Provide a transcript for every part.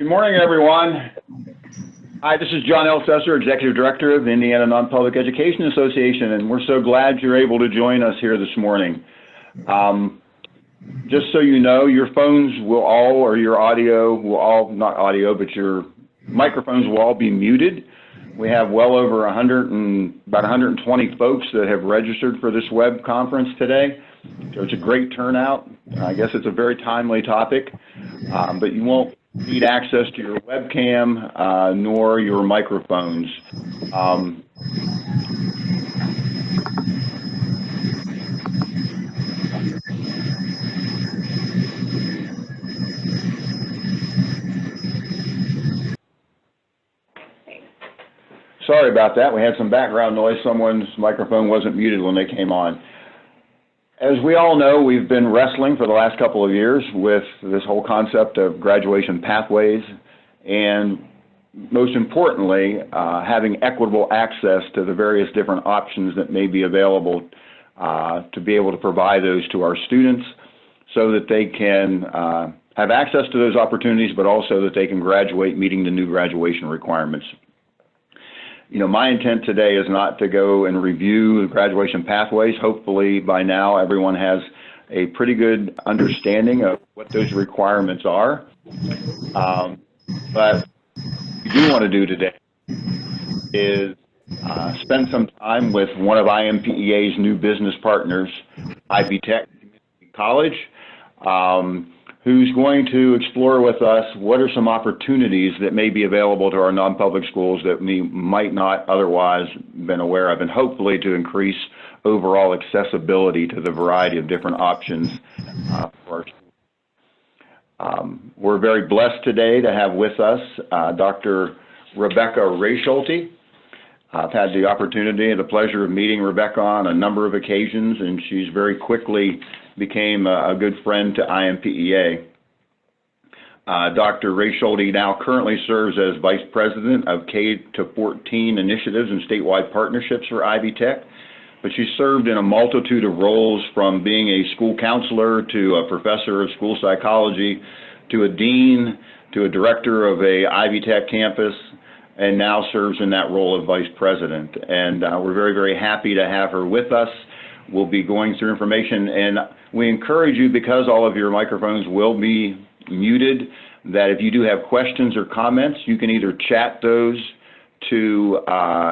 Good morning, everyone. Hi, this is John Elsesser, Executive Director of the Indiana Non-Public Education Association, and we're so glad you're able to join us here this morning. Just so you know, your phones will all, or your audio will all, not audio, but your microphones will all be muted. We have well over about 120 folks that have registered for this web conference today. So it's a great turnout. I guess it's a very timely topic, but you won't need access to your webcam nor your microphones. Sorry about that. We had some background noise. Someone's microphone wasn't muted when they came on. As we all know, we've been wrestling for the last couple of years with this whole concept of graduation pathways and, most importantly, having equitable access to the various different options that may be available to be able to provide those to our students so that they can have access to those opportunities, but also that they can graduate meeting the new graduation requirements. You know, my intent today is not to go and review the graduation pathways. Hopefully by now everyone has a pretty good understanding of what those requirements are. But what we do want to do today is spend some time with one of INPEA's new business partners, IBTech Community College, who's going to explore with us what are some opportunities that may be available to our non-public schools that we might not otherwise been aware of, and hopefully to increase overall accessibility to the variety of different options for our schools. We're very blessed today to have with us Dr. Rebecca Rayschulte. I've had the opportunity and the pleasure of meeting Rebecca on a number of occasions, and she's very quickly became a good friend to INPEA. Dr. Rayschulte now currently serves as Vice President of K-14 Initiatives and Statewide Partnerships for IBTech, but she served in a multitude of roles, from being a school counselor to a professor of school psychology to a dean to a director of a IBTech campus, and now serves in that role of Vice President. And we're very, very happy to have her with us. We'll be going through information, and we encourage you, because all of your microphones will be muted, that if you do have questions or comments, you can either chat those to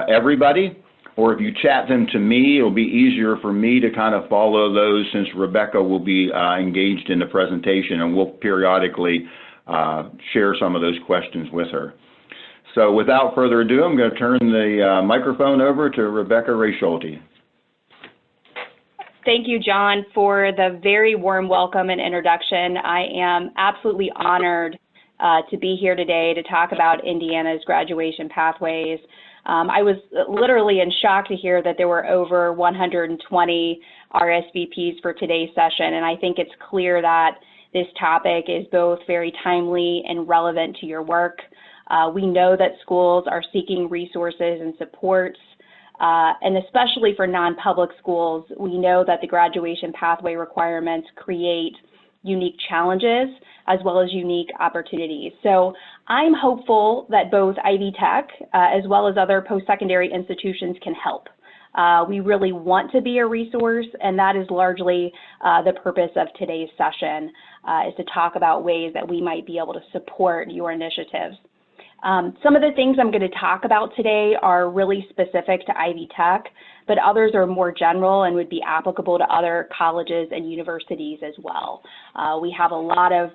everybody, or if you chat them to me, it'll be easier for me to kind of follow those, since Rebecca will be engaged in the presentation, and we'll periodically share some of those questions with her. So without further ado, I'm going to turn the microphone over to Rebecca Rayschulte. Thank you, John, for the very warm welcome and introduction. I am absolutely honored to be here today to talk about Indiana's graduation pathways. I was literally in shock to hear that there were over 120 RSVPs for today's session, and I think it's clear that this topic is both very timely and relevant to your work. We know that schools are seeking resources and supports, and especially for non-public schools, we know that the graduation pathway requirements create unique challenges as well as unique opportunities. So I'm hopeful that both IBTech as well as other post-secondary institutions can help. We really want to be a resource, and that is largely the purpose of today's session, is to talk about ways that we might be able to support your initiatives. Some of the things I'm going to talk about today are really specific to IBTech, but others are more general and would be applicable to other colleges and universities as well. We have a lot of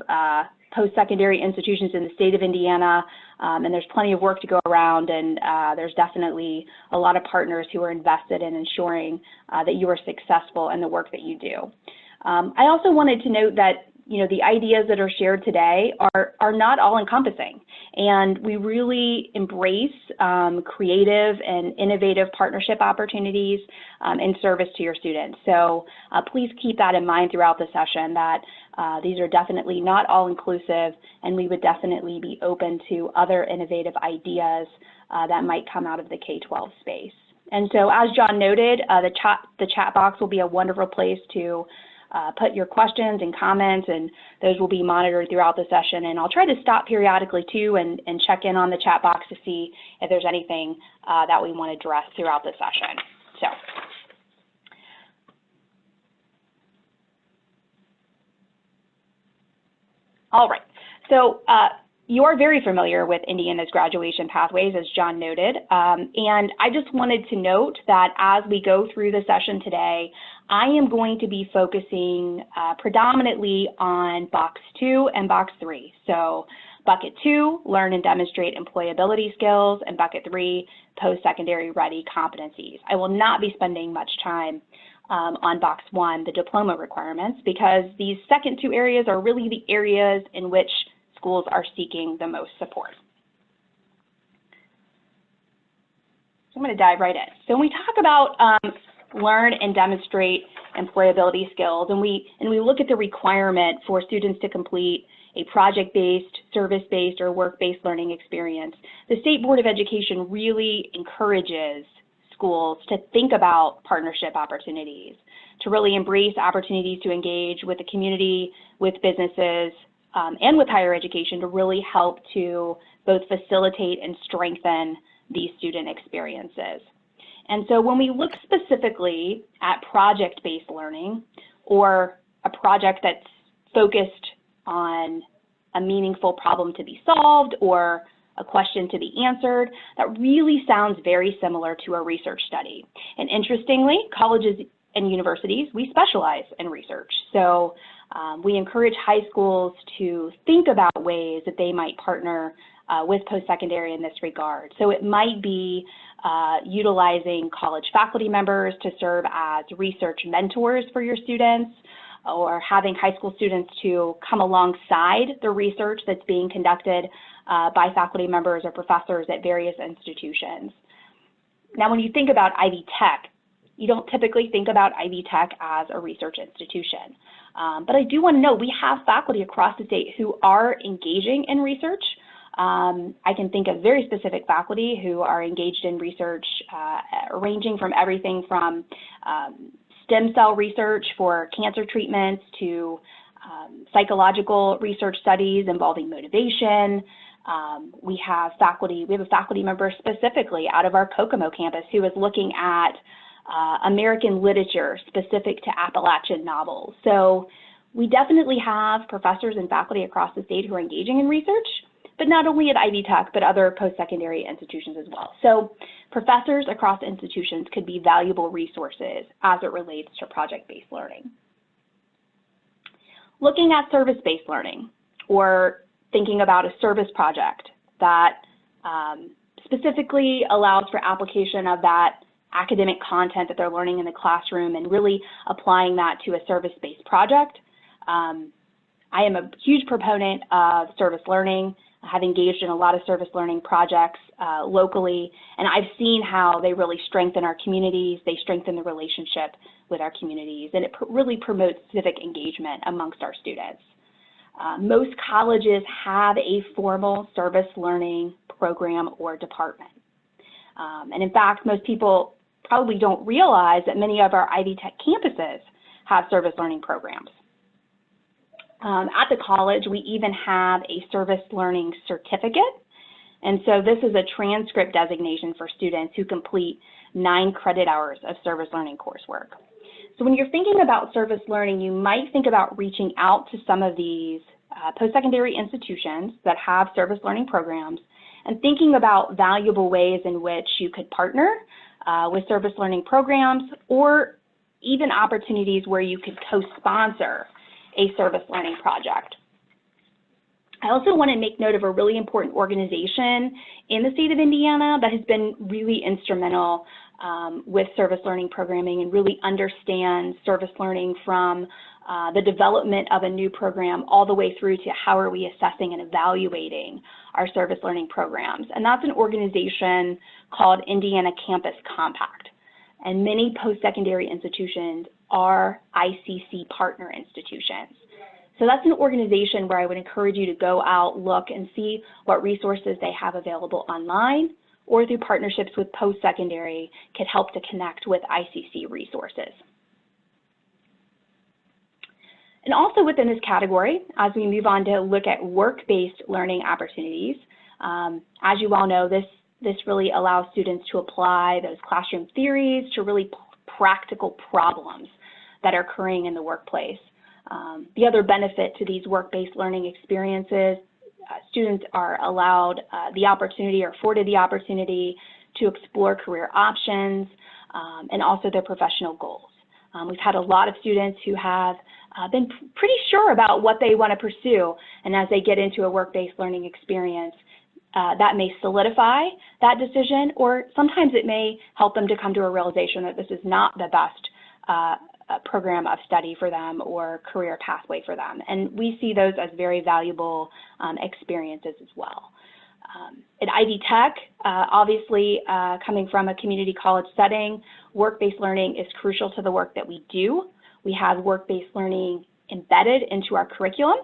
post-secondary institutions in the state of Indiana, and there's plenty of work to go around, and there's definitely a lot of partners who are invested in ensuring that you are successful in the work that you do. I also wanted to note that the ideas that are shared today are not all encompassing, and we really embrace creative and innovative partnership opportunities in service to your students. So please keep that in mind throughout the session, that these are definitely not all inclusive, and we would definitely be open to other innovative ideas that might come out of the K-12 space. And so, as John noted, the chat box will be a wonderful place to put your questions and comments, and those will be monitored throughout the session. And I'll try to stop periodically too and check in on the chat box to see if there's anything that we want to address throughout the session. So. All right, so you are very familiar with Indiana's graduation pathways, as John noted, and I just wanted to note that as we go through the session today, I am going to be focusing predominantly on Box 2 and Box 3. So Bucket 2, learn and demonstrate employability skills, and Bucket 3, post-secondary ready competencies. I will not be spending much time on Box 1, the diploma requirements, because these second two areas are really the areas in which schools are seeking the most support. So I'm going to dive right in. So when we talk about learn and demonstrate employability skills, and we look at the requirement for students to complete a project-based, service-based, or work-based learning experience, the State Board of Education really encourages schools to think about partnership opportunities, to really embrace opportunities to engage with the community, with businesses, and with higher education to really help to both facilitate and strengthen these student experiences. And so when we look specifically at project-based learning, or a project that's focused on a meaningful problem to be solved or a question to be answered, that really sounds very similar to a research study. And interestingly, colleges and universities, we specialize in research. So we encourage high schools to think about ways that they might partner with post-secondary in this regard. So it might be utilizing college faculty members to serve as research mentors for your students, or having high school students to come alongside the research that's being conducted by faculty members or professors at various institutions. Now, when you think about Ivy Tech, you don't typically think about Ivy Tech as a research institution. But I do want to know, we have faculty across the state who are engaging in research. I can think of very specific faculty who are engaged in research, ranging from everything from stem cell research for cancer treatments to psychological research studies involving motivation. We have a faculty member specifically out of our Kokomo campus who is looking at American literature specific to Appalachian novels. So we definitely have professors and faculty across the state who are engaging in research, but not only at Ivy Tech, but other post-secondary institutions as well. So professors across institutions could be valuable resources as it relates to project-based learning. Looking at service-based learning, or thinking about a service project that specifically allows for application of that academic content that they're learning in the classroom and really applying that to a service-based project. I am a huge proponent of service learning. I have engaged in a lot of service learning projects locally, and I've seen how they really strengthen our communities, they strengthen the relationship with our communities, and it really promotes civic engagement amongst our students. Most colleges have a formal service learning program or department. And in fact, most people probably don't realize that many of our Ivy Tech campuses have service learning programs. At the college, we even have a service learning certificate. And so this is a transcript designation for students who complete 9 credit hours of service learning coursework. So when you're thinking about service learning, you might think about reaching out to some of these post-secondary institutions that have service learning programs and thinking about valuable ways in which you could partner with service learning programs, or even opportunities where you could co-sponsor a service learning project. I also want to make note of a really important organization in the state of Indiana that has been really instrumental with service learning programming and really understands service learning from the development of a new program all the way through to how are we assessing and evaluating our service learning programs. And that's an organization called Indiana Campus Compact. And many post-secondary institutions are ICC partner institutions. So that's an organization where I would encourage you to go out, look, and see what resources they have available online, or through partnerships with post-secondary could help to connect with ICC resources. And also within this category, as we move on to look at work-based learning opportunities, as you all know, this really allows students to apply those classroom theories to really practical problems that are occurring in the workplace. The other benefit to these work-based learning experiences, students are allowed the opportunity or afforded the opportunity to explore career options and also their professional goals. We've had a lot of students who have been pretty sure about what they want to pursue, and as they get into a work-based learning experience, that may solidify that decision, or sometimes it may help them to come to a realization that this is not the best program of study for them or career pathway for them. And we see those as very valuable experiences as well. At Ivy Tech, obviously coming from a community college setting, work-based learning is crucial to the work that we do. We have work-based learning embedded into our curriculum.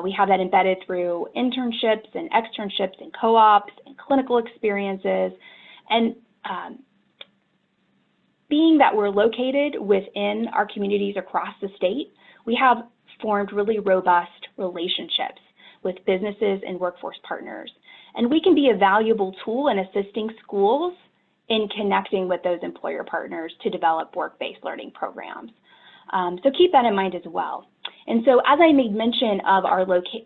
We have that embedded through internships and externships and co-ops and clinical experiences. And being that we're located within our communities across the state, we have formed really robust relationships with businesses and workforce partners. And we can be a valuable tool in assisting schools in connecting with those employer partners to develop work-based learning programs. So keep that in mind as well. And so as I made mention of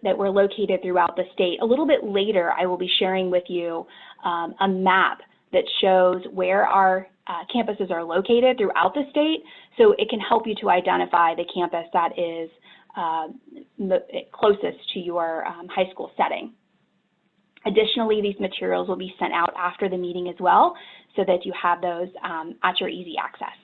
that we're located throughout the state, a little bit later I will be sharing with you a map that shows where our campuses are located throughout the state, so it can help you to identify the campus that is closest to your high school setting. Additionally, these materials will be sent out after the meeting as well, so that you have those at your easy access.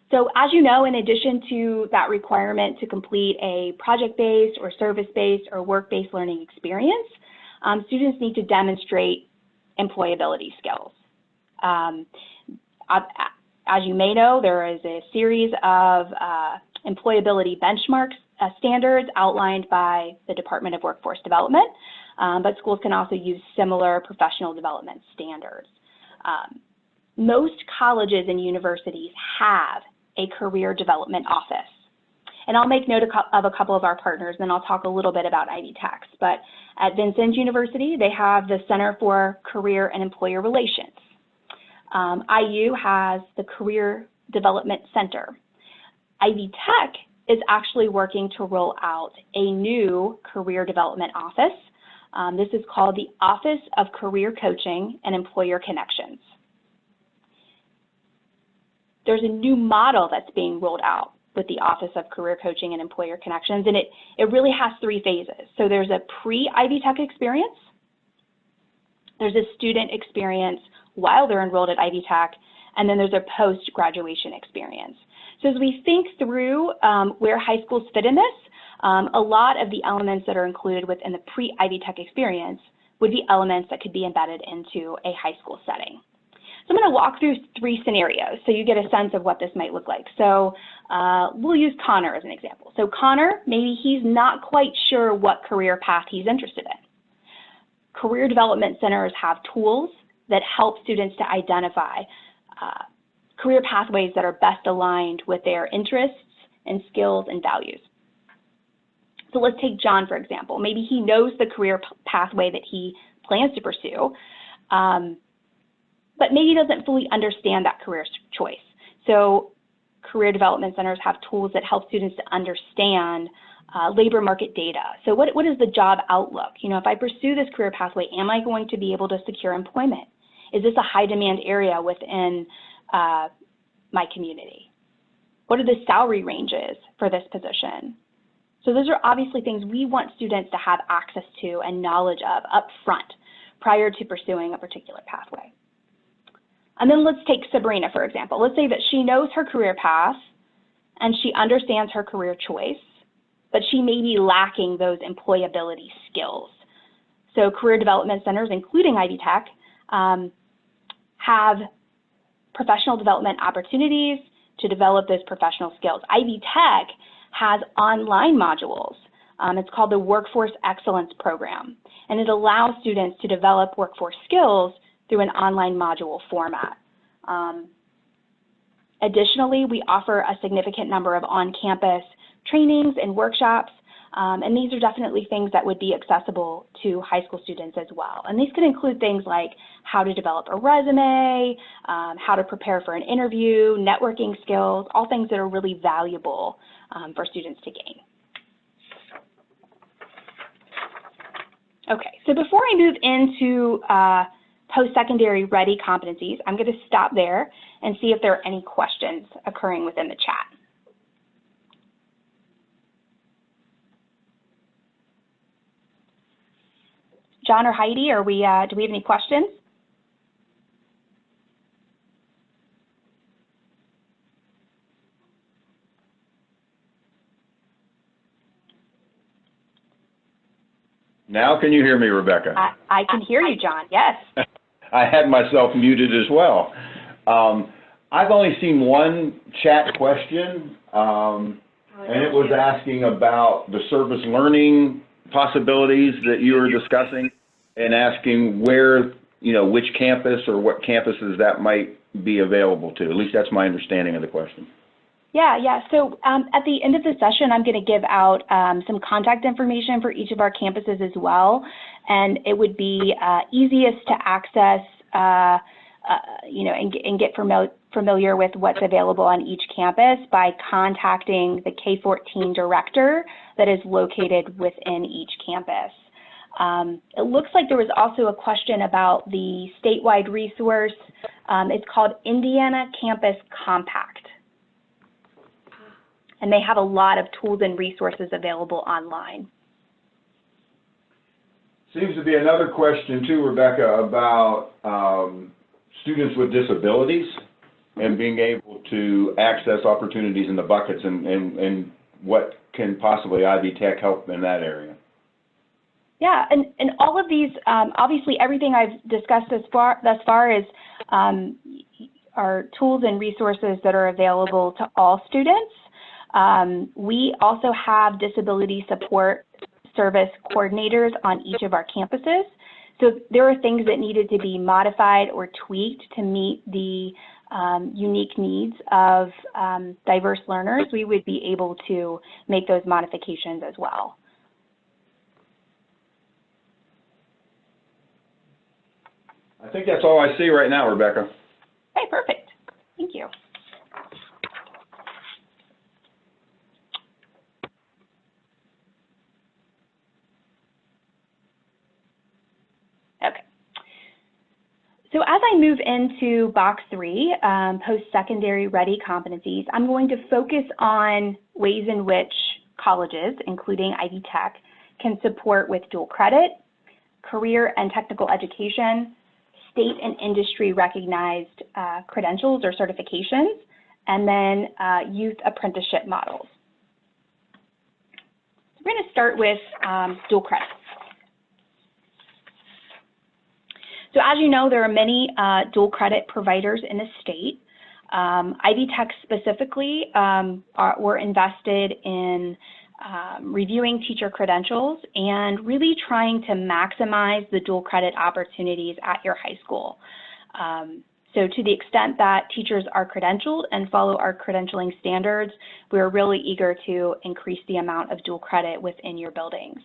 So as you know, in addition to that requirement to complete a project-based or service-based or work-based learning experience, students need to demonstrate employability skills. As you may know, there is a series of employability benchmarks standards outlined by the Department of Workforce Development, but schools can also use similar professional development standards. Most colleges and universities have a career development office. And I'll make note of a couple of our partners, and I'll talk a little bit about Ivy Tech. But at Vincennes University, they have the Center for Career and Employer Relations. IU has the Career Development Center. Ivy Tech is actually working to roll out a new career development office. This is called the Office of Career Coaching and Employer Connections. There's a new model that's being rolled out with the Office of Career Coaching and Employer Connections, and it really has 3 phases. So there's a pre-Ivy Tech experience, there's a student experience while they're enrolled at Ivy Tech, and then there's a post-graduation experience. So as we think through where high schools fit in this, a lot of the elements that are included within the pre-Ivy Tech experience would be elements that could be embedded into a high school setting. So I'm going to walk through 3 scenarios so you get a sense of what this might look like. So we'll use Connor as an example. So Connor, maybe he's not quite sure what career path he's interested in. Career development centers have tools that help students to identify career pathways that are best aligned with their interests and skills and values. So let's take John, for example. Maybe he knows the career pathway that he plans to pursue, but maybe doesn't fully understand that career choice. So career development centers have tools that help students to understand labor market data. So what is the job outlook? You know, if I pursue this career pathway, am I going to be able to secure employment? Is this a high demand area within my community? What are the salary ranges for this position? So those are obviously things we want students to have access to and knowledge of up front prior to pursuing a particular pathway. And then let's take Sabrina, for example. Let's say that she knows her career path and she understands her career choice, but she may be lacking those employability skills. So career development centers, including Ivy Tech, have professional development opportunities to develop those professional skills. Ivy Tech has online modules. It's called the Workforce Excellence Program, and it allows students to develop workforce skills through an online module format. Additionally, we offer a significant number of on-campus trainings and workshops, and these are definitely things that would be accessible to high school students as well. And these can include things like how to develop a resume, how to prepare for an interview, networking skills, all things that are really valuable for students to gain. Okay, so before I move into post-secondary ready competencies, I'm going to stop there and see if there are any questions occurring within the chat. John or Heidi, do we have any questions? Now can you hear me, Rebecca? I can hear you, John, yes. I had myself muted as well. I've only seen one chat question, and it was asking about the service learning possibilities that you were discussing and asking where, which campus or what campuses that might be available to. At least that's my understanding of the question. Yeah. So at the end of the session, I'm going to give out some contact information for each of our campuses as well. And it would be easiest to access, and get familiar with what's available on each campus by contacting the K-14 director that is located within each campus. It looks like there was also a question about the statewide resource. It's called Indiana Campus Compact. And they have a lot of tools and resources available online. Seems to be another question too, Rebecca, about students with disabilities and being able to access opportunities in the buckets and what can possibly Ivy Tech help in that area. Yeah, and all of these, obviously everything I've discussed thus far is are tools and resources that are available to all students. We also have disability support service coordinators on each of our campuses. So if there are things that needed to be modified or tweaked to meet the unique needs of diverse learners, we would be able to make those modifications as well. I think that's all I see right now, Rebecca. Okay, perfect. Thank you. Okay. So as I move into box 3, post-secondary ready competencies, I'm going to focus on ways in which colleges, including Ivy Tech, can support with dual credit, career and technical education, state and industry recognized credentials or certifications, and then youth apprenticeship models. So we're going to start with dual credit. So as you know, there are many dual credit providers in the state. Ivy Tech specifically were invested in reviewing teacher credentials and really trying to maximize the dual credit opportunities at your high school. So to the extent that teachers are credentialed and follow our credentialing standards, we're really eager to increase the amount of dual credit within your buildings.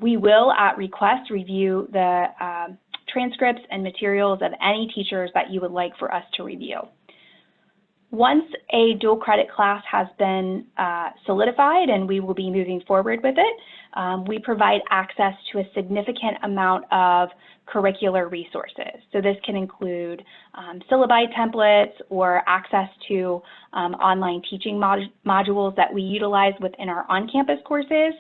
We will, at request, review the transcripts and materials of any teachers that you would like for us to review. Once a dual credit class has been solidified and we will be moving forward with it, we provide access to a significant amount of curricular resources. So this can include syllabi templates or access to online teaching modules that we utilize within our on-campus courses.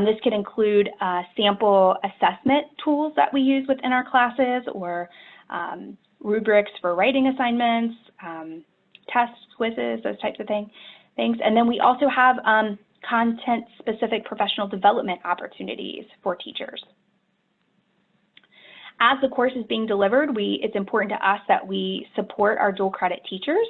This could include sample assessment tools that we use within our classes or rubrics for writing assignments, tests, quizzes, those types of things. And then we also have content-specific professional development opportunities for teachers. As the course is being delivered, it's important to us that we support our dual credit teachers.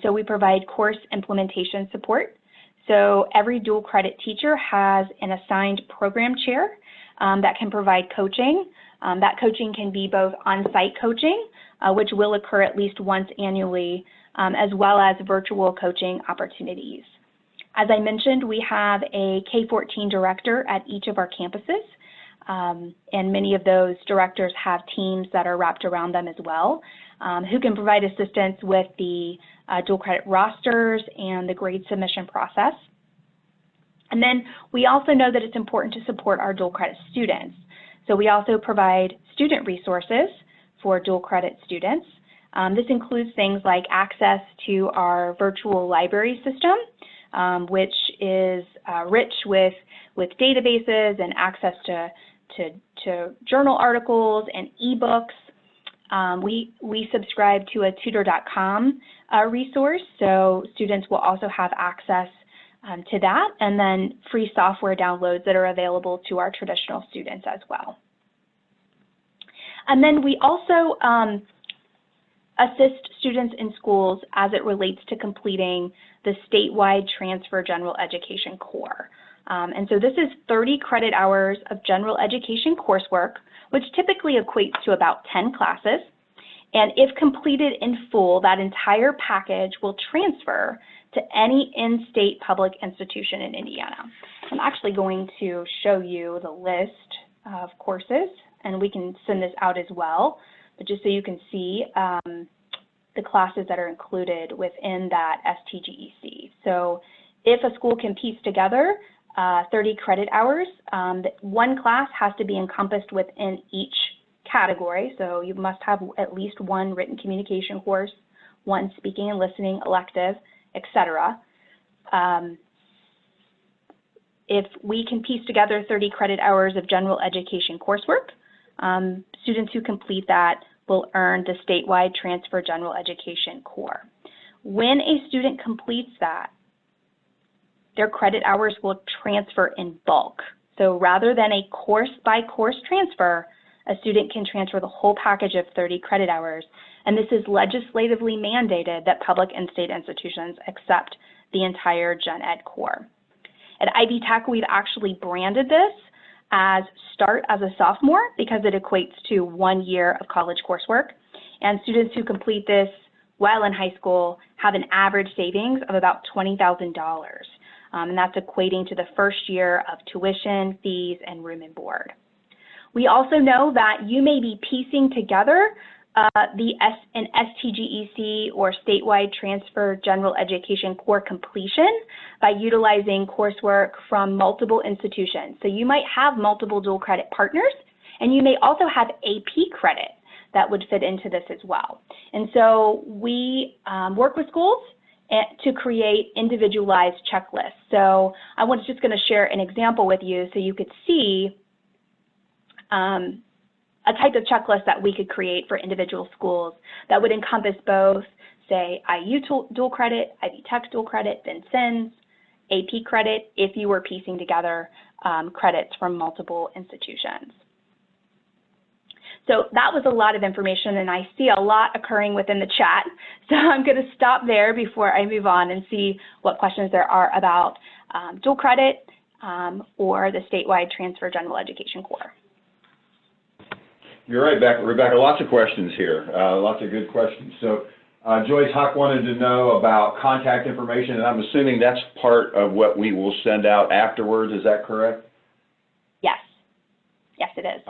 So we provide course implementation support. So every dual credit teacher has an assigned program chair that can provide coaching That coaching can be both on-site coaching, which will occur at least once annually, as well as virtual coaching opportunities. As I mentioned, we have a K-14 director at each of our campuses, and many of those directors have teams that are wrapped around them as well, who can provide assistance with the dual credit rosters and the grade submission process. And then we also know that it's important to support our dual credit students. So we also provide student resources for dual credit students. This includes things like access to our virtual library system, which is rich with databases and access to journal articles and ebooks. We subscribe to a tutor.com resource, so students will also have access to that, and then free software downloads that are available to our traditional students as well. And then we also assist students in schools as it relates to completing the statewide transfer general education core. And so this is 30 credit hours of general education coursework, which typically equates to about 10 classes. And if completed in full, that entire package will transfer to any in-state public institution in Indiana. I'm actually going to show you the list of courses, and we can send this out as well, but just so you can see the classes that are included within that STGEC. So if a school can piece together 30 credit hours, one class has to be encompassed within each category. So you must have at least one written communication course, one speaking and listening elective, etc. If we can piece together 30 credit hours of general education coursework, students who complete that will earn the statewide transfer general education core. When a student completes that, their credit hours will transfer in bulk. So rather than a course-by-course transfer, a student can transfer the whole package of 30 credit hours, and this is legislatively mandated that public and state institutions accept the entire Gen Ed core. At Ivy Tech, we've actually branded this as Start as a Sophomore because it equates to 1 year of college coursework, and students who complete this while in high school have an average savings of about $20,000, and that's equating to the first year of tuition, fees, and room and board. We also know that you may be piecing together an STGEC or statewide transfer general education core completion by utilizing coursework from multiple institutions. So you might have multiple dual credit partners, and you may also have AP credit that would fit into this as well. And so we work with schools to create individualized checklists. So I was just going to share an example with you so you could see a type of checklist that we could create for individual schools that would encompass both, say, IU dual credit, Ivy Tech dual credit, Vincennes, AP credit, if you were piecing together credits from multiple institutions. So that was a lot of information, and I see a lot occurring within the chat. So I'm going to stop there before I move on and see what questions there are about dual credit or the statewide transfer general education core. You're right, Rebecca. Lots of questions here, lots of good questions. So Joyce Huck wanted to know about contact information, and I'm assuming that's part of what we will send out afterwards. Is that correct? Yes. Yes, it is.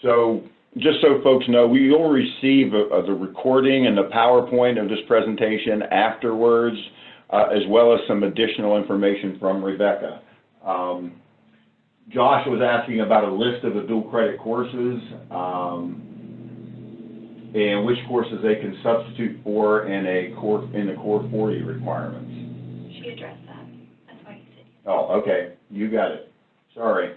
So just so folks know, we will receive the recording and the PowerPoint of this presentation afterwards, as well as some additional information from Rebecca. Josh was asking about a list of the dual credit courses and which courses they can substitute for in the Core 40 requirements. She addressed that. That's why he said. Oh, okay. You got it. Sorry.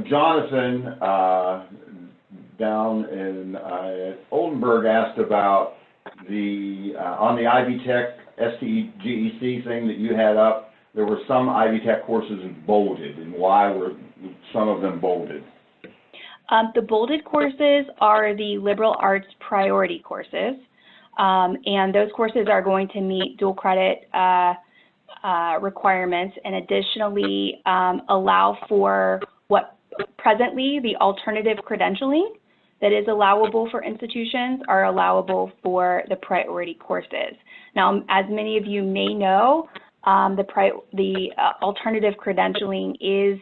Jonathan down in Oldenburg asked about on the Ivy Tech STGEC thing that you had up, there were some Ivy Tech courses bolded, and why were some of them bolded? The bolded courses are the liberal arts priority courses, and those courses are going to meet dual credit requirements, and additionally allow for what presently the alternative credentialing that is allowable for institutions are allowable for the priority courses. Now, as many of you may know, the alternative credentialing is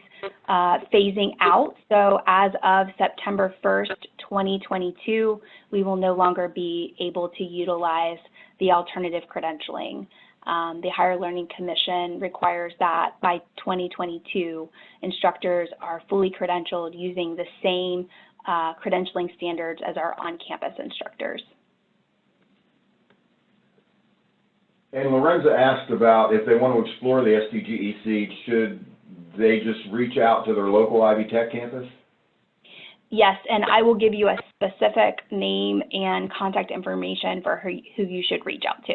phasing out. So as of September 1st, 2022, we will no longer be able to utilize the alternative credentialing. The Higher Learning Commission requires that by 2022, instructors are fully credentialed using the same credentialing standards as our on-campus instructors. And Lorenza asked about if they want to explore the STGEC, should they just reach out to their local Ivy Tech campus? Yes, and I will give you a specific name and contact information for who you should reach out to.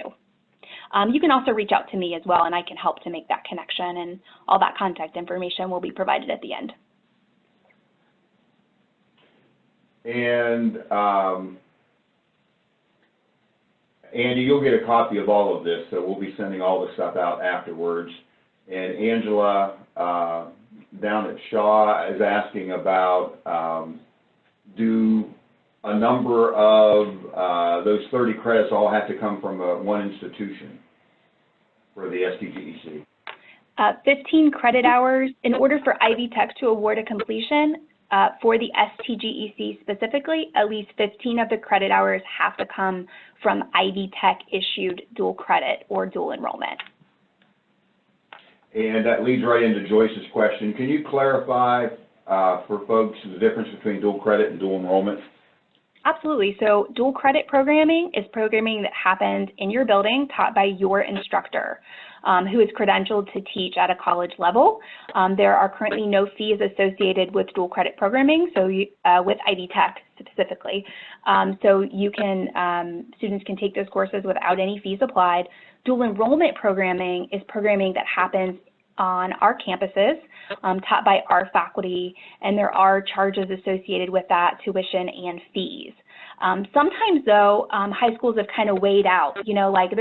You can also reach out to me as well, and I can help to make that connection, and all that contact information will be provided at the end. And Andy, you'll get a copy of all of this, so we'll be sending all the stuff out afterwards. And Angela down at Shaw is asking about do a number of those 30 credits all have to come from one institution for the STGEC? 15 credit hours. In order for Ivy Tech to award a completion, for the STGEC specifically, at least 15 of the credit hours have to come from Ivy Tech issued dual credit or dual enrollment. And that leads right into Joyce's question. Can you clarify for folks the difference between dual credit and dual enrollment? Absolutely. So dual credit programming is programming that happens in your building taught by your instructor who is credentialed to teach at a college level. There are currently no fees associated with dual credit programming, so with Ivy Tech specifically. So you can, students can take those courses without any fees applied. Dual enrollment programming is programming that happens on our campuses, taught by our faculty, and there are charges associated with that, tuition and fees. Sometimes though, high schools have kind of weighed out, you know, like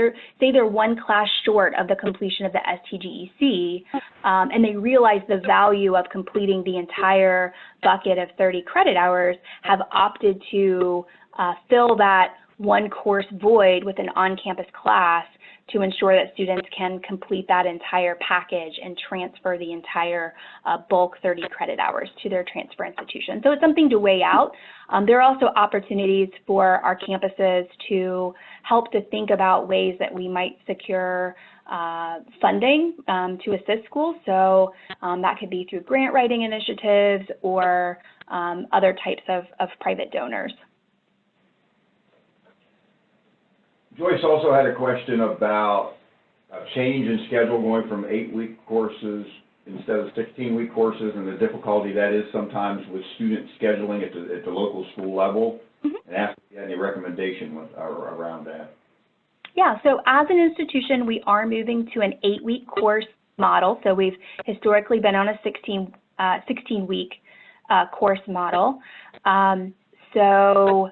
they're one class short of the completion of the STGEC, and they realize the value of completing the entire bucket of 30 credit hours, have opted to fill that one course void with an on-campus class to ensure that students can complete that entire package and transfer the entire bulk 30 credit hours to their transfer institution. So it's something to weigh out. There are also opportunities for our campuses to help to think about ways that we might secure funding to assist schools. So that could be through grant writing initiatives or other types of private donors. Joyce also had a question about a change in schedule going from 8-week courses instead of 16-week courses, and the difficulty that is sometimes with student scheduling at the local school level, and asked if you had any recommendation around that. Yeah, so as an institution, we are moving to an 8-week course model. So we've historically been on a 16-week course model. So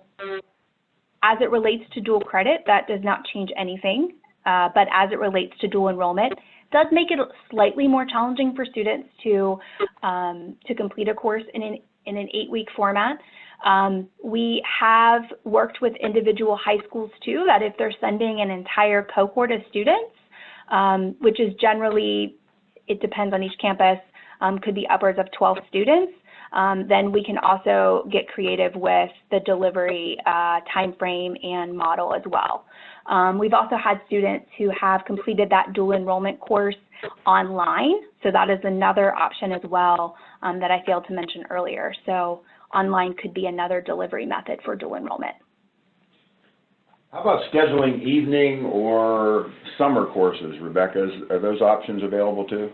as it relates to dual credit, that does not change anything, but as it relates to dual enrollment, it does make it slightly more challenging for students to complete a course in an 8-week format. We have worked with individual high schools too, that if they're sending an entire cohort of students, which is generally, it depends on each campus, could be upwards of 12 students, then we can also get creative with the delivery time frame and model as well. We've also had students who have completed that dual enrollment course online, so that is another option as well that I failed to mention earlier. So online could be another delivery method for dual enrollment. How about scheduling evening or summer courses, Rebecca? Are those options available too?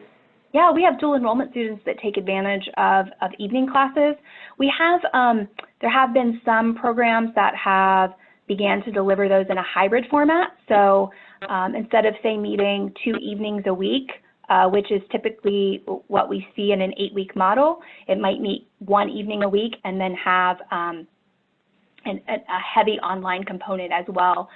Yeah, we have dual enrollment students that take advantage of evening classes. We have, there have been some programs that have began to deliver those in a hybrid format. So instead of say meeting 2 evenings a week, which is typically what we see in an 8-week model, it might meet 1 evening a week and then have a heavy online component as well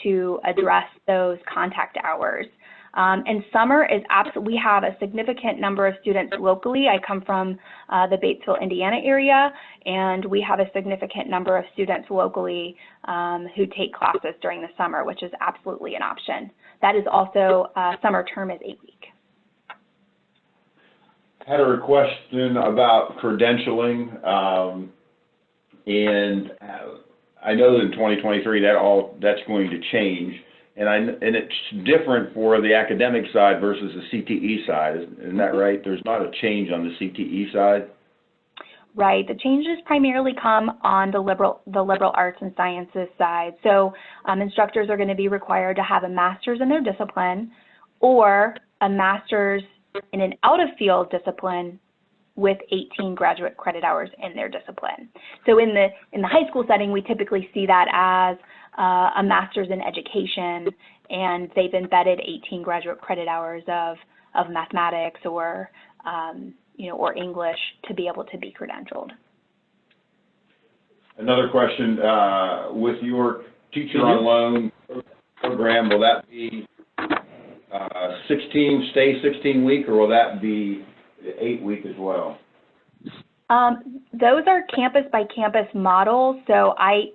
to address those contact hours. And summer is absolutely, we have a significant number of students locally. I come from the Batesville, Indiana area, and we have a significant number of students locally who take classes during the summer, which is absolutely an option. That is also, summer term is 8 weeks. Had a question about credentialing, and I know that in 2023 that's going to change, and it's different for the academic side versus the CTE side. Isn't that right? There's not a change on the CTE side. Right. The changes primarily come on the liberal arts and sciences side. So instructors are going to be required to have a master's in their discipline or a master's in an out-of-field discipline with 18 graduate credit hours in their discipline. So in the high school setting, we typically see that as a master's in education, and they've embedded 18 graduate credit hours of mathematics or or English to be able to be credentialed. Another question, with your Teacher on Loan program, will that be 16 week, or will that be 8 week as well? Those are campus by campus models, so I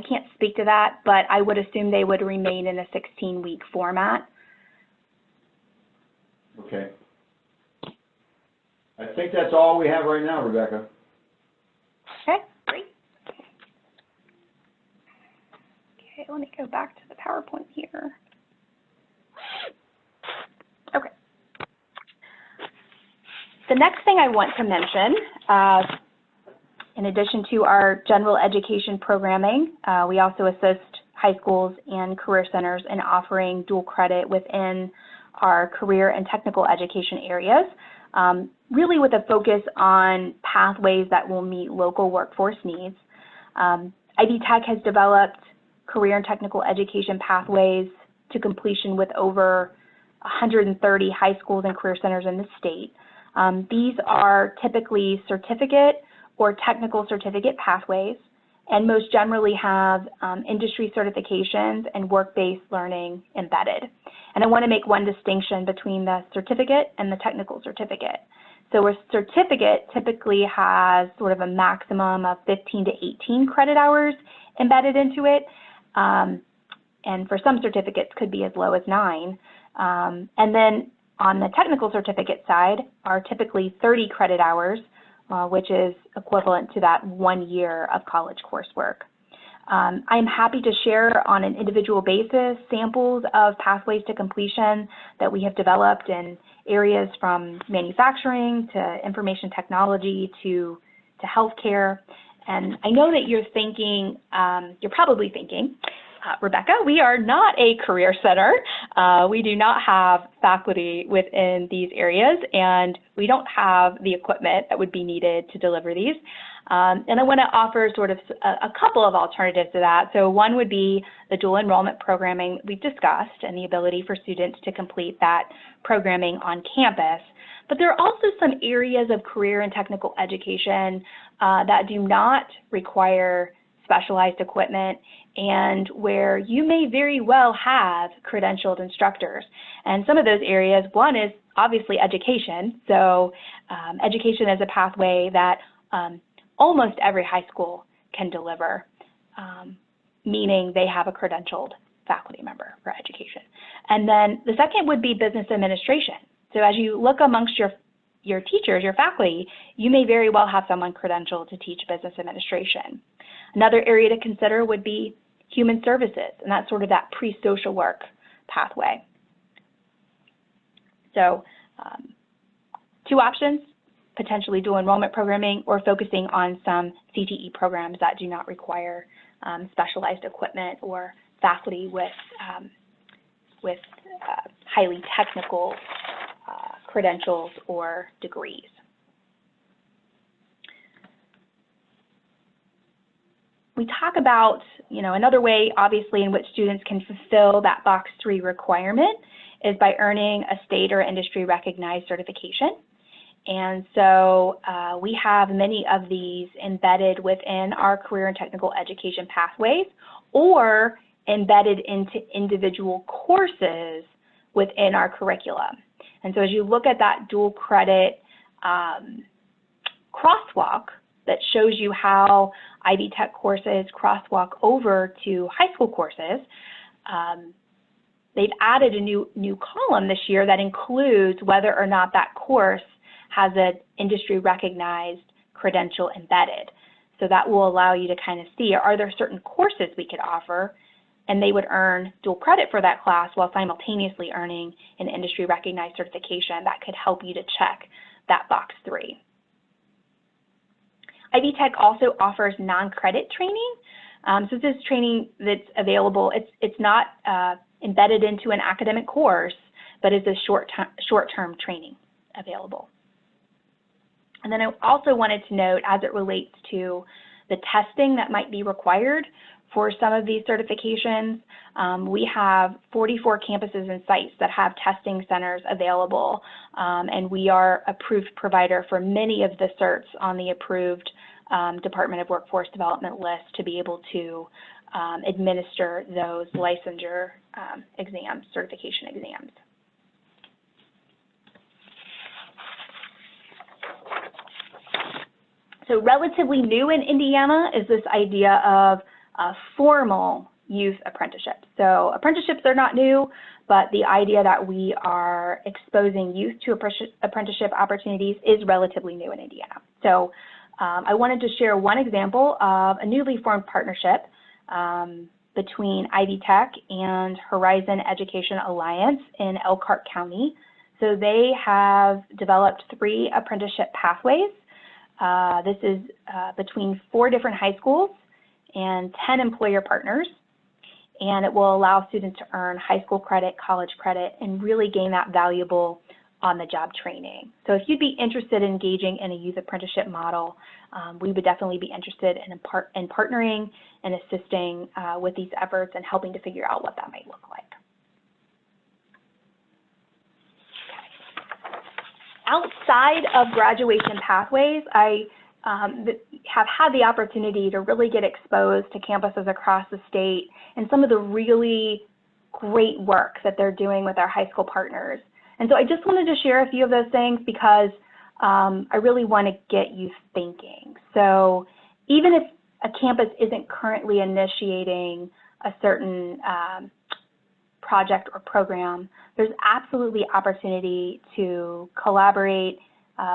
can't speak to that, but I would assume they would remain in a 16-week format. Okay. I think that's all we have right now, Rebecca. Okay, great. Okay, let me go back to the PowerPoint here. Okay. The next thing I want to mention, in addition to our general education programming, we also assist high schools and career centers in offering dual credit within our career and technical education areas, really with a focus on pathways that will meet local workforce needs. IB Tech has developed career and technical education pathways to completion with over 130 high schools and career centers in the state. These are typically certificate or technical certificate pathways, and most generally have industry certifications and work-based learning embedded. And I want to make one distinction between the certificate and the technical certificate. So a certificate typically has sort of a maximum of 15 to 18 credit hours embedded into it, and for some certificates could be as low as 9. And then on the technical certificate side are typically 30 credit hours, which is equivalent to that 1 year of college coursework. I'm happy to share on an individual basis samples of pathways to completion that we have developed in areas from manufacturing to information technology to healthcare. And I know that you're thinking, you're probably thinking, Rebecca, we are not a career center. We do not have faculty within these areas, and we don't have the equipment that would be needed to deliver these. And I want to offer sort of a couple of alternatives to that. So one would be the dual enrollment programming we've discussed and the ability for students to complete that programming on campus. But there are also some areas of career and technical education that do not require specialized equipment and where you may very well have credentialed instructors. And some of those areas, one is obviously education. So education is a pathway that almost every high school can deliver, meaning they have a credentialed faculty member for education. And then the second would be business administration. So as you look amongst your teachers, your faculty, you may very well have someone credentialed to teach business administration. Another area to consider would be human services, and that's sort of that pre-social work pathway. So 2 options, potentially dual enrollment programming or focusing on some CTE programs that do not require specialized equipment or faculty with highly technical credentials or degrees. We talk about, another way, obviously, in which students can fulfill that Box 3 requirement is by earning a state or industry recognized certification. And so we have many of these embedded within our career and technical education pathways or embedded into individual courses within our curriculum. And so as you look at that dual credit crosswalk that shows you how Ivy Tech courses crosswalk over to high school courses, they've added a new column this year that includes whether or not that course has an industry recognized credential embedded. So that will allow you to kind of see, are there certain courses we could offer, and they would earn dual credit for that class while simultaneously earning an industry recognized certification that could help you to check that box 3. Ivy Tech also offers non-credit training. So this is training that's available. It's not embedded into an academic course, but is a short-term training available. And then I also wanted to note, as it relates to the testing that might be required for some of these certifications, we have 44 campuses and sites that have testing centers available, and we are approved provider for many of the certs on the approved Department of Workforce Development list to be able to administer those licensure exams, certification exams. So relatively new in Indiana is this idea of formal youth apprenticeships. So apprenticeships are not new, but the idea that we are exposing youth to apprenticeship opportunities is relatively new in Indiana. So I wanted to share one example of a newly formed partnership between Ivy Tech and Horizon Education Alliance in Elkhart County. So they have developed 3 apprenticeship pathways. This is between 4 different high schools and 10 employer partners, and it will allow students to earn high school credit, college credit, and really gain that valuable on-the-job training. So if you'd be interested in engaging in a youth apprenticeship model, we would definitely be interested in partnering and assisting with these efforts and helping to figure out what that might look like. Outside of graduation pathways, I have had the opportunity to really get exposed to campuses across the state and some of the really great work that they're doing with our high school partners. And so I just wanted to share a few of those things because I really want to get you thinking. So even if a campus isn't currently initiating a certain project or program, there's absolutely opportunity to collaborate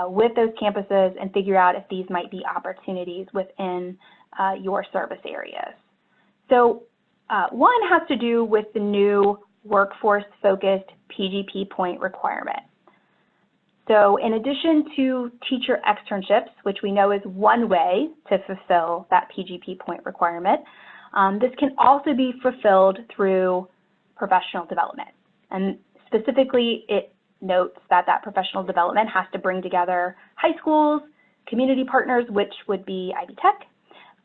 with those campuses and figure out if these might be opportunities within your service areas. So one has to do with the new workforce-focused PGP point requirement. So in addition to teacher externships, which we know is one way to fulfill that PGP point requirement, this can also be fulfilled through professional development. And specifically, it notes that that professional development has to bring together high schools, community partners, which would be Ivy Tech,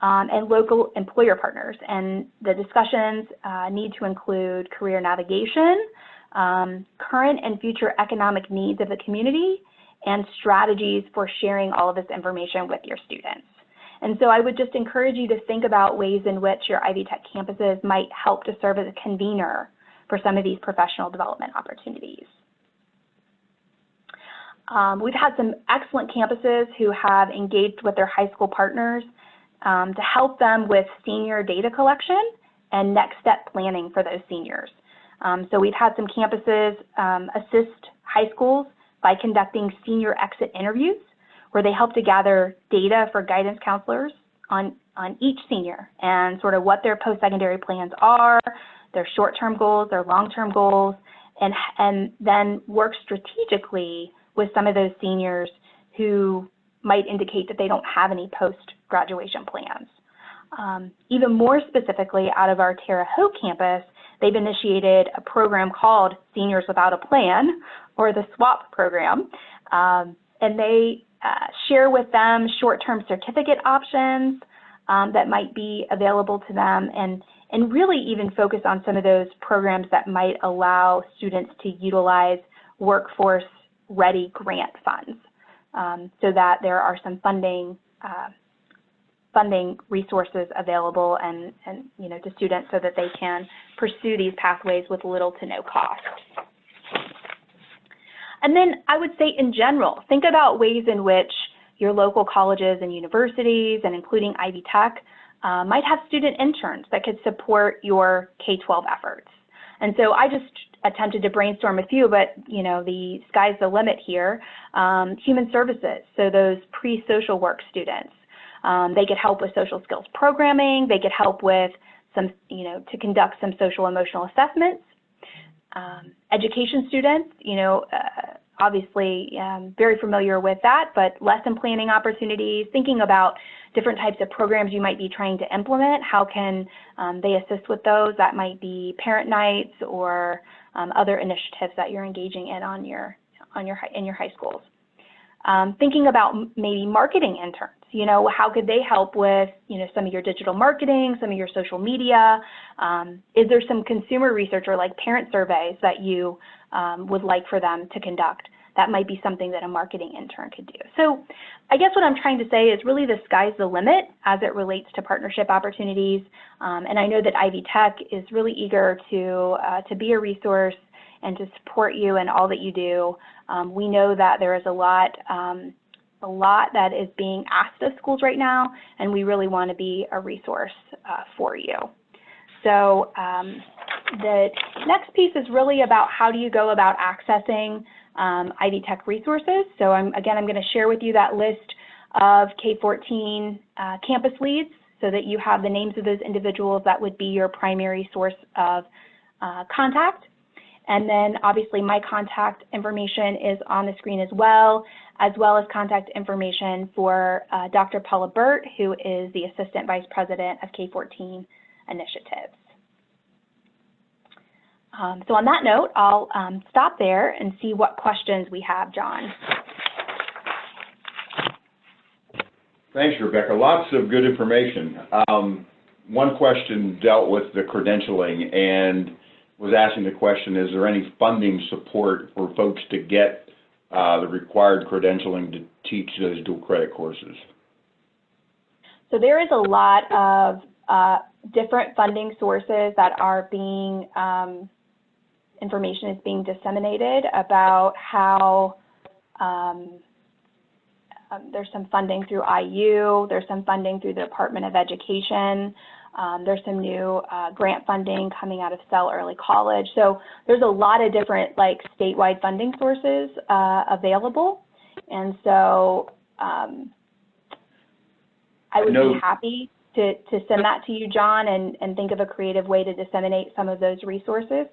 and local employer partners. And the discussions need to include career navigation, current and future economic needs of the community, and strategies for sharing all of this information with your students. And so I would just encourage you to think about ways in which your Ivy Tech campuses might help to serve as a convener for some of these professional development opportunities. We've had some excellent campuses who have engaged with their high school partners to help them with senior data collection and next step planning for those seniors. So we've had some campuses assist high schools by conducting senior exit interviews, where they help to gather data for guidance counselors on each senior and sort of what their post-secondary plans are, their short-term goals, their long-term goals, and then work strategically with some of those seniors who might indicate that they don't have any post-graduation plans. Even more specifically, out of our Terre Haute campus, they've initiated a program called Seniors Without a Plan, or the SWAP program, and they share with them short-term certificate options that might be available to them, and really even focus on some of those programs that might allow students to utilize workforce-ready grant funds, so that there are some funding resources available and to students so that they can pursue these pathways with little to no cost. And then I would say in general, think about ways in which your local colleges and universities, and including Ivy Tech, might have student interns that could support your K-12 efforts. And so I just attempted to brainstorm a few, but the sky's the limit here. Human services, so those pre-social work students, they could help with social skills programming. They could help with some, to conduct some social emotional assessments. Education students, obviously very familiar with that, but lesson planning opportunities, thinking about different types of programs you might be trying to implement. How can they assist with those? That might be parent nights or other initiatives that you're engaging in in your high schools. Thinking about maybe marketing interns. How could they help with some of your digital marketing, some of your social media? Is there some consumer research or like parent surveys that you would like for them to conduct? That might be something that a marketing intern could do. So I guess what I'm trying to say is really the sky's the limit as it relates to partnership opportunities. And I know that Ivy Tech is really eager to be a resource and to support you in all that you do. We know that there is a lot that is being asked of schools right now, and we really want to be a resource for you. So the next piece is really about how do you go about accessing Ivy Tech resources. So I'm going to share with you that list of K-14 campus leads so that you have the names of those individuals that would be your primary source of contact. And then obviously my contact information is on the screen as well as contact information for Dr. Paula Burt, who is the Assistant Vice President of K-14 Initiatives. So on that note, I'll stop there and see what questions we have, John. Thanks, Rebecca. Lots of good information. One question dealt with the credentialing and was asking the question, is there any funding support for folks to get the required credentialing to teach those dual credit courses? So there is a lot of different funding sources that are being, information is being disseminated about how there's some funding through IU, there's some funding through the Department of Education, there's some new grant funding coming out of Sell Early College. So there's a lot of different statewide funding sources available. And so I would be happy to send that to you, John, and think of a creative way to disseminate some of those resources.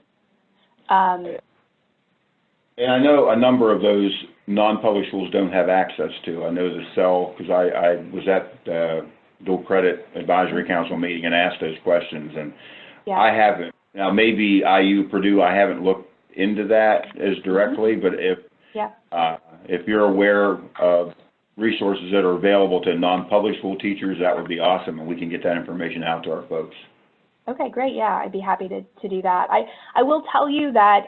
And I know a number of those non-public schools don't have access to. I know the Cell, because I was at the Dual Credit Advisory Council meeting and asked those questions, and yeah. I haven't. Now, maybe IU, Purdue, I haven't looked into that as directly, but if you're aware of resources that are available to non-public school teachers, that would be awesome, and we can get that information out to our folks. Okay, great. Yeah, I'd be happy to do that. I will tell you that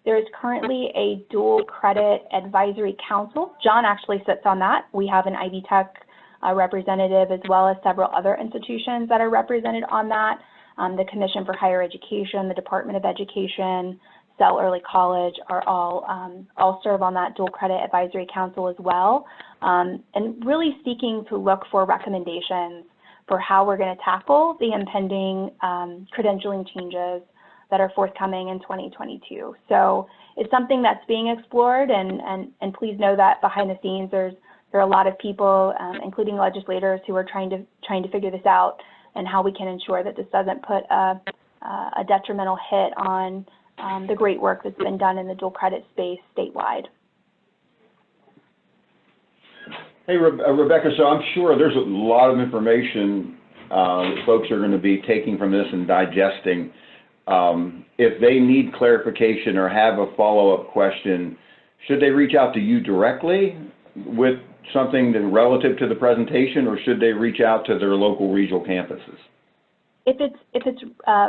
there is currently a Dual Credit Advisory Council. John actually sits on that. We have an Ivy Tech representative as well as several other institutions that are represented on that. The Commission for Higher Education, the Department of Education, Sell Early College are all serve on that Dual Credit Advisory Council as well, and really seeking to look for recommendations for how we're going to tackle the impending credentialing changes that are forthcoming in 2022. So it's something that's being explored, and please know that behind the scenes there are a lot of people, including legislators, who are trying to figure this out and how we can ensure that this doesn't put a detrimental hit on the great work that's been done in the dual credit space statewide. Hey, Rebecca, so I'm sure there's a lot of information that folks are going to be taking from this and digesting. If they need clarification or have a follow-up question, should they reach out to you directly with something relative to the presentation, or should they reach out to their local regional campuses? If it's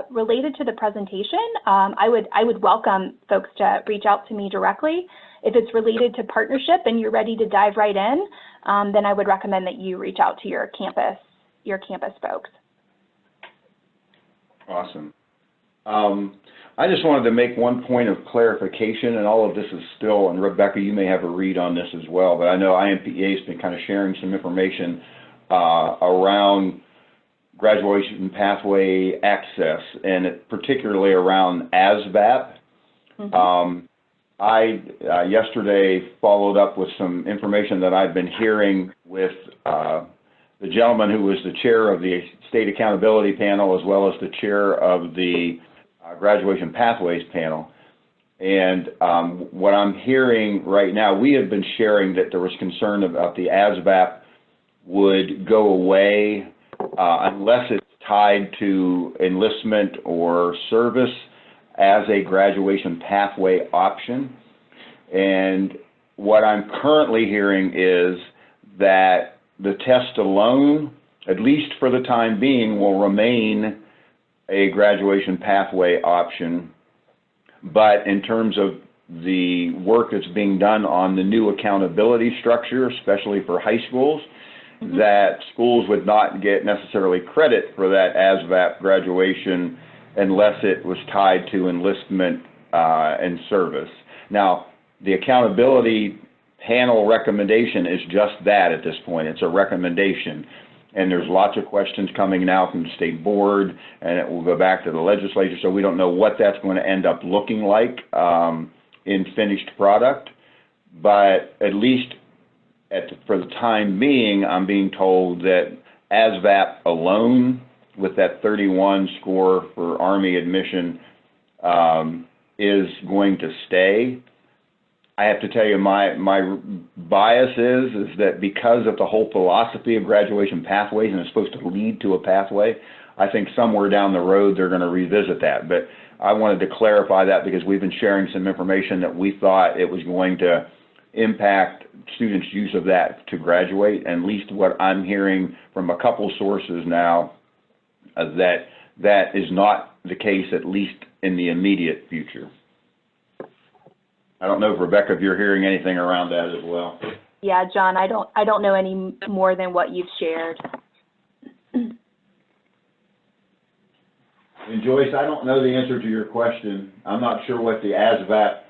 related to the presentation, I would welcome folks to reach out to me directly. If it's related to partnership and you're ready to dive right in, then I would recommend that you reach out to your campus folks. Awesome. I just wanted to make one point of clarification, and all of this is still, and Rebecca, you may have a read on this as well, but I know INPEA has been kind of sharing some information around graduation pathway access, and particularly around ASVAB. Mm-hmm. I yesterday followed up with some information that I've been hearing with the gentleman who was the chair of the State Accountability Panel, as well as the chair of the Graduation Pathways Panel. And what I'm hearing right now, we have been sharing that there was concern about the ASVAB would go away unless it's tied to enlistment or service as a graduation pathway option. And what I'm currently hearing is that the test alone, at least for the time being, will remain a graduation pathway option. But in terms of the work that's being done on the new accountability structure, especially for high schools, mm-hmm. that schools would not get necessarily credit for that ASVAB graduation unless it was tied to enlistment and service. Now, the accountability panel recommendation is just that at this point. It's a recommendation. And there's lots of questions coming now from the state board, and it will go back to the legislature, so we don't know what that's going to end up looking like in finished product. But at least for the time being, I'm being told that ASVAB alone, with that 31 score for Army admission, is going to stay. I have to tell you, my bias is that because of the whole philosophy of graduation pathways, and it's supposed to lead to a pathway, I think somewhere down the road they're going to revisit that. But I wanted to clarify that because we've been sharing some information that we thought it was going to impact students' use of that to graduate. And at least what I'm hearing from a couple sources now, that is not the case, at least in the immediate future. I don't know, Rebecca, if you're hearing anything around that as well. Yeah, John, I don't know any more than what you've shared. And Joyce, I don't know the answer to your question. I'm not sure what the ASVAB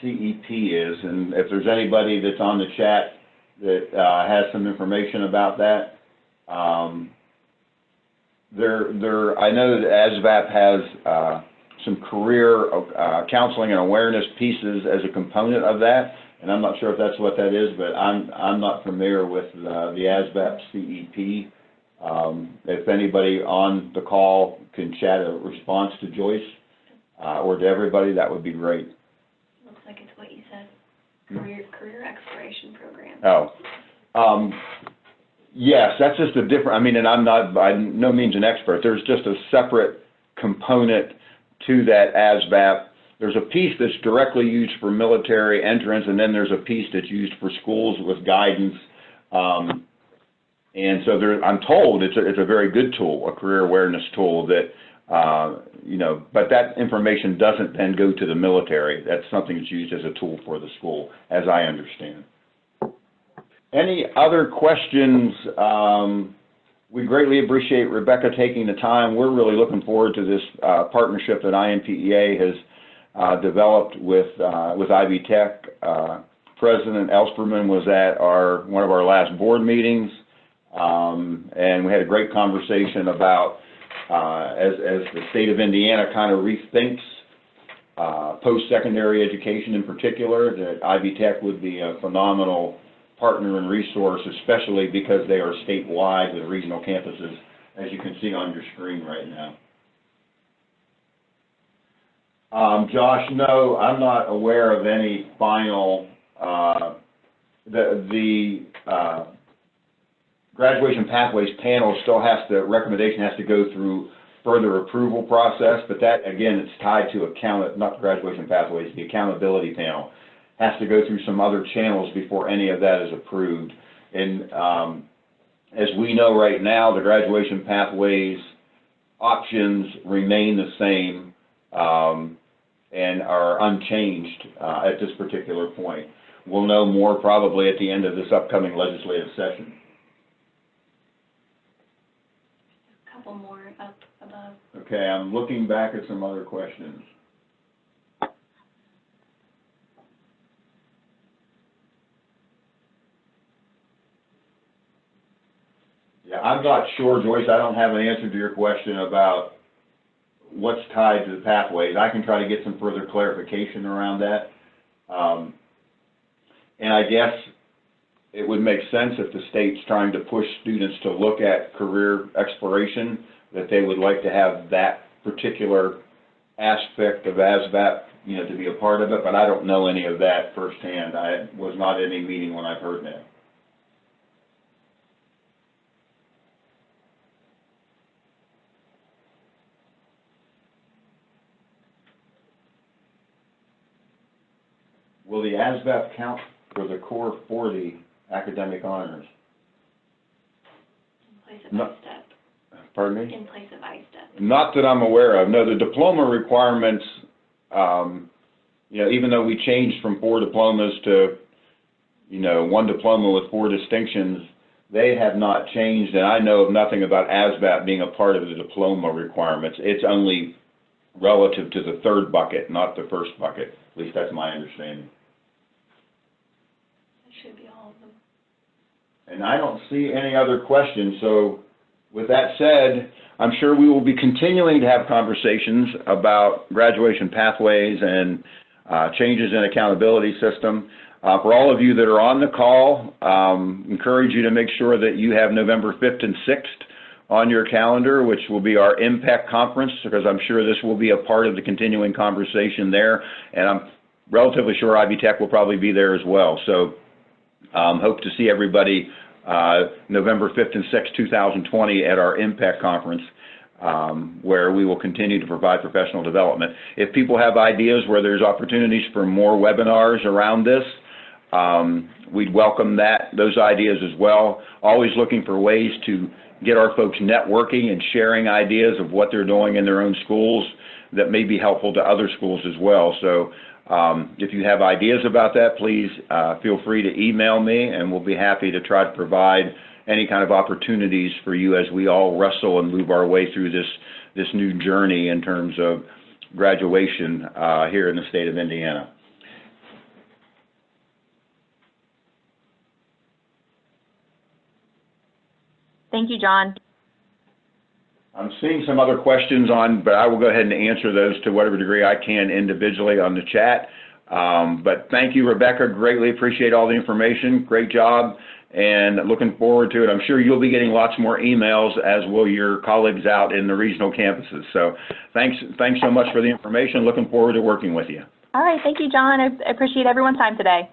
CEP is, and if there's anybody that's on the chat that has some information about that. I know that ASVAB has some career counseling and awareness pieces as a component of that, and I'm not sure if that's what that is, but I'm not familiar with the ASVAB CEP. If anybody on the call can chat a response to Joyce or to everybody, that would be great. Looks like it's what you said, career exploration program. Oh. Yes, that's just a different, I mean, and I'm not by no means an expert. There's just a separate component to that ASVAB. There's a piece that's directly used for military entrance, and then there's a piece that's used for schools with guidance. And so I'm told it's a very good tool, a career awareness tool that, you know, but that information doesn't then go to the military. That's something that's used as a tool for the school, as I understand. Any other questions? We greatly appreciate Rebecca taking the time. We're really looking forward to this partnership that INPEA has developed with Ivy Tech. President Elsperman was at one of our last board meetings, and we had a great conversation about as the state of Indiana kind of rethinks post-secondary education in particular, that Ivy Tech would be a phenomenal partner and resource, especially because they are statewide with regional campuses, as you can see on your screen right now. Josh, no, I'm not aware of any final, the graduation pathways panel still recommendation has to go through further approval process, but that, again, it's tied to not graduation pathways, the accountability panel has to go through some other channels before any of that is approved. And as we know right now, the graduation pathways options remain the same and are unchanged at this particular point. We'll know more probably at the end of this upcoming legislative session. couple more up above. Okay, I'm looking back at some other questions. Yeah, I'm not sure, Joyce, I don't have an answer to your question about what's tied to the pathways. I can try to get some further clarification around that. And I guess it would make sense if the state's trying to push students to look at career exploration, that they would like to have that particular aspect of ASVAB, you know, to be a part of it, but I don't know any of that firsthand. I was not at any meeting when I've heard that. Will the ASVAB count for the core 40 academic honors? In place of No. ISTEP. Pardon me? In place of ISTEP. Not that I'm aware of. No, the diploma requirements, you know, even though we changed from 4 diplomas to, you know, 1 diploma with 4 distinctions, they have not changed, and I know of nothing about ASVAB being a part of the diploma requirements. It's only relative to the 3rd bucket, not the 1st bucket. At least that's my understanding. It should be all of them. And I don't see any other questions, so with that said, I'm sure we will be continuing to have conversations about graduation pathways and changes in accountability system. For all of you that are on the call, encourage you to make sure that you have November 5th and 6th on your calendar, which will be our INPEA conference, because I'm sure this will be a part of the continuing conversation there, and I'm relatively sure Ivy Tech will probably be there as well. So hope to see everybody November 5th and 6th, 2020 at our INPEA conference, where we will continue to provide professional development. If people have ideas where there's opportunities for more webinars around this, we'd welcome those ideas as well. Always looking for ways to get our folks networking and sharing ideas of what they're doing in their own schools that may be helpful to other schools as well. So if you have ideas about that, please feel free to email me, and we'll be happy to try to provide any kind of opportunities for you as we all wrestle and move our way through this new journey in terms of graduation here in the state of Indiana. Thank you, John. I'm seeing some other questions but I will go ahead and answer those to whatever degree I can individually on the chat. But thank you, Rebecca. Greatly appreciate all the information. Great job, and looking forward to it. I'm sure you'll be getting lots more emails, as will your colleagues out in the regional campuses. So thanks so much for the information. Looking forward to working with you. All right. Thank you, John. I appreciate everyone's time today.